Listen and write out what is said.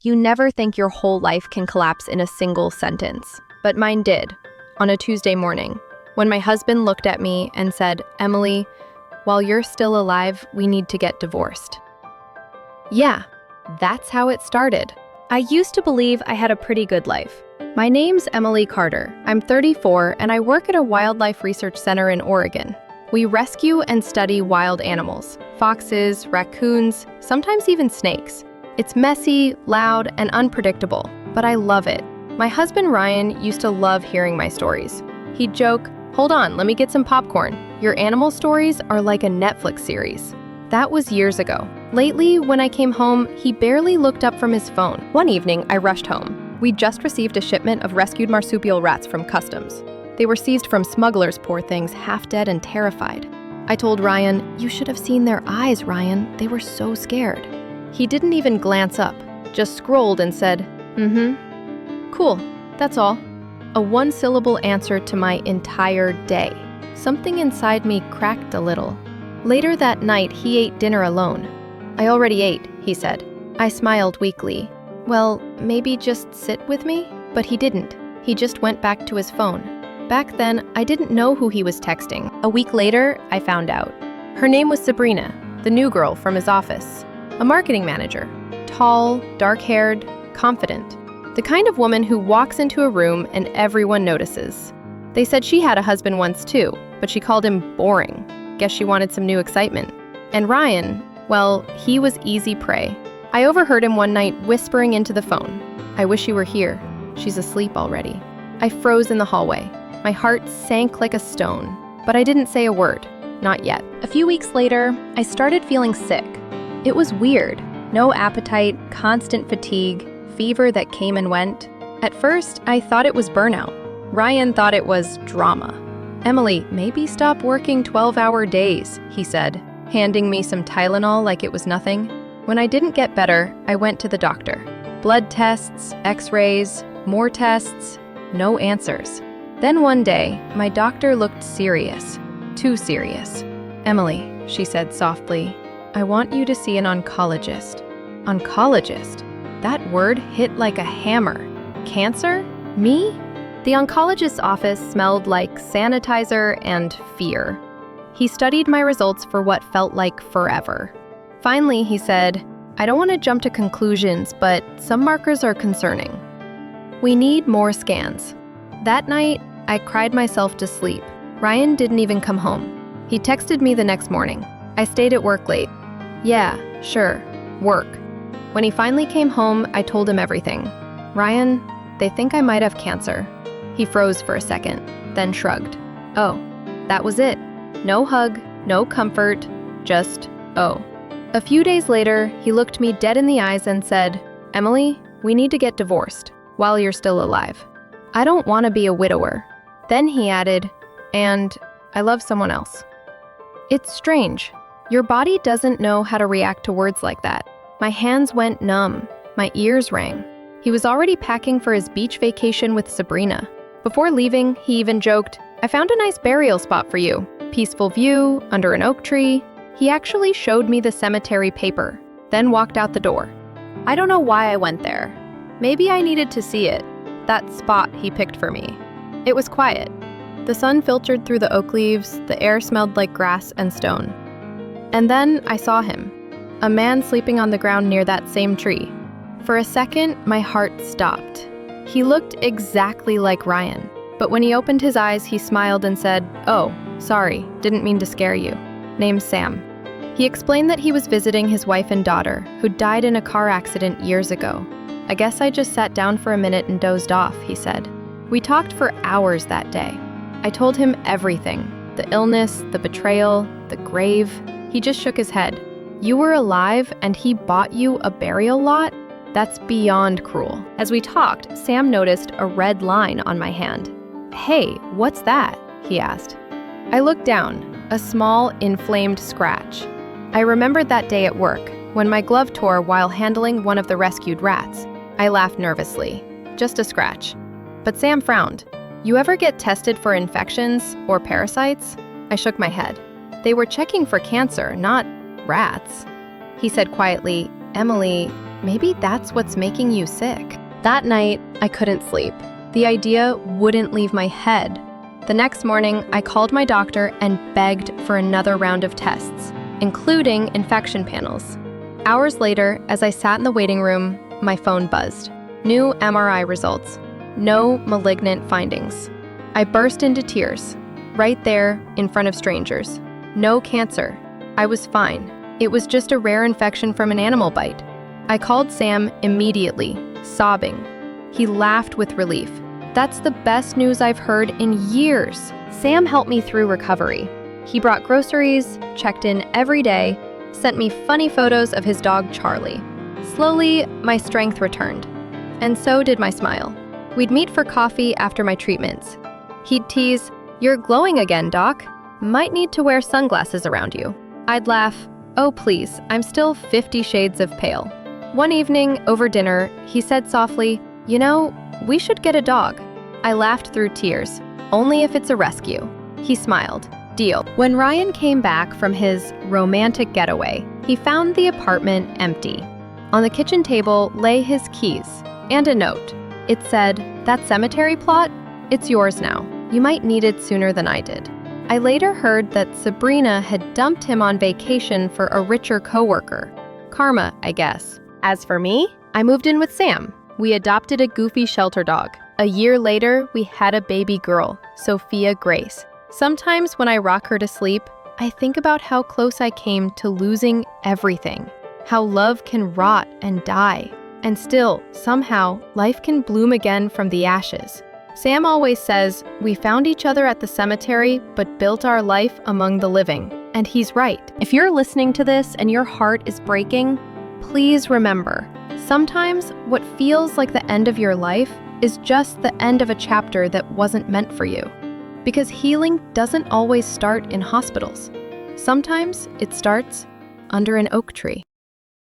You never think your whole life can collapse in a single sentence, but mine did, on a Tuesday morning, when my husband looked at me and said, "Emily, while you're still alive, we need to get divorced." Yeah, that's how it started. I used to believe I had a pretty good life. My name's Emily Carter. I'm 34 and I work at a wildlife research center in Oregon. We rescue and study wild animals, foxes, raccoons, sometimes even snakes. It's messy, loud, and unpredictable, but I love it. My husband Ryan used to love hearing my stories. He'd joke, "Hold on, let me get some popcorn. Your animal stories are like a Netflix series." That was years ago. Lately, when I came home, he barely looked up from his phone. One evening, I rushed home. We'd just received a shipment of rescued marsupial rats from customs. They were seized from smugglers, poor things, half dead and terrified. I told Ryan, "You should have seen their eyes, Ryan. They were so scared." He didn't even glance up, just scrolled and said, "Cool, that's all." A one-syllable answer to my entire day. Something inside me cracked a little. Later that night, he ate dinner alone. "I already ate," he said. I smiled weakly. "Well, maybe just sit with me?" But he didn't. He just went back to his phone. Back then, I didn't know who he was texting. A week later, I found out. Her name was Sabrina, the new girl from his office. A marketing manager. Tall, dark-haired, confident. The kind of woman who walks into a room and everyone notices. They said she had a husband once too, but she called him boring. Guess she wanted some new excitement. And Ryan, well, he was easy prey. I overheard him one night whispering into the phone, "I wish you were here. She's asleep already." I froze in the hallway. My heart sank like a stone, but I didn't say a word. Not yet. A few weeks later, I started feeling sick. It was weird. No appetite, constant fatigue, fever that came and went. At first, I thought it was burnout. Ryan thought it was drama. "Emily, maybe stop working 12-hour days," he said, handing me some Tylenol like it was nothing. When I didn't get better, I went to the doctor. Blood tests, x-rays, more tests, no answers. Then one day, my doctor looked serious. Too serious. "Emily," she said softly, "I want you to see an oncologist." Oncologist? That word hit like a hammer. Cancer? Me? The oncologist's office smelled like sanitizer and fear. He studied my results for what felt like forever. Finally, he said, "I don't want to jump to conclusions, but some markers are concerning. We need more scans." That night, I cried myself to sleep. Ryan didn't even come home. He texted me the next morning. I stayed at work late. Yeah, sure, work. When he finally came home, I told him everything. "Ryan, they think I might have cancer." He froze for a second, then shrugged. Oh, that was it. No hug, no comfort, just, oh. A few days later, he looked me dead in the eyes and said, "Emily, we need to get divorced while you're still alive. I don't want to be a widower." Then he added, "And I love someone else." It's strange. Your body doesn't know how to react to words like that. My hands went numb. My ears rang. He was already packing for his beach vacation with Sabrina. Before leaving, he even joked, "I found a nice burial spot for you. Peaceful view, under an oak tree." He actually showed me the cemetery paper, then walked out the door. I don't know why I went there. Maybe I needed to see it, that spot he picked for me. It was quiet. The sun filtered through the oak leaves, the air smelled like grass and stone. And then I saw him, a man sleeping on the ground near that same tree. For a second, my heart stopped. He looked exactly like Ryan, but when he opened his eyes, he smiled and said, "Oh, sorry, didn't mean to scare you. Name's Sam." He explained that he was visiting his wife and daughter, who died in a car accident years ago. "I guess I just sat down for a minute and dozed off," he said. We talked for hours that day. I told him everything, the illness, the betrayal, the grave. He just shook his head. "You were alive and he bought you a burial lot? That's beyond cruel." As we talked, Sam noticed a red line on my hand. "Hey, what's that?" he asked. I looked down, a small, inflamed scratch. I remembered that day at work, when my glove tore while handling one of the rescued rats. I laughed nervously. Just a scratch. But Sam frowned. "You ever get tested for infections or parasites?" I shook my head. "They were checking for cancer, not rats." He said quietly, Emily, maybe that's what's making you sick. That night, I couldn't sleep. The idea wouldn't leave my head. The next morning, I called my doctor and begged for another round of tests, including infection panels. Hours later, as I sat in the waiting room, my phone buzzed. New MRI results. No malignant findings. I burst into tears, right there in front of strangers. No cancer. I was fine. It was just a rare infection from an animal bite. I called Sam immediately, sobbing. He laughed with relief. That's the best news I've heard in years. Sam helped me through recovery. He brought groceries, checked in every day, sent me funny photos of his dog Charlie. Slowly, my strength returned. And so did my smile. We'd meet for coffee after my treatments. He'd tease, "You're glowing again, Doc. Might need to wear sunglasses around you." I'd laugh, "Oh please, I'm still 50 shades of pale." One evening, over dinner, he said softly, "You know, we should get a dog." I laughed through tears. "Only if it's a rescue." He smiled. "Deal." When Ryan came back from his romantic getaway, he found the apartment empty. On the kitchen table lay his keys and a note. It said, "That cemetery plot? It's yours now. You might need it sooner than I did." I later heard that Sabrina had dumped him on vacation for a richer coworker. Karma, I guess. As for me, I moved in with Sam. We adopted a goofy shelter dog. A year later, we had a baby girl, Sophia Grace. Sometimes when I rock her to sleep, I think about how close I came to losing everything. How love can rot and die. And still, somehow, life can bloom again from the ashes. Sam always says, "We found each other at the cemetery, but built our life among the living." And he's right. If you're listening to this and your heart is breaking, please remember, sometimes what feels like the end of your life is just the end of a chapter that wasn't meant for you. Because healing doesn't always start in hospitals. Sometimes it starts under an oak tree.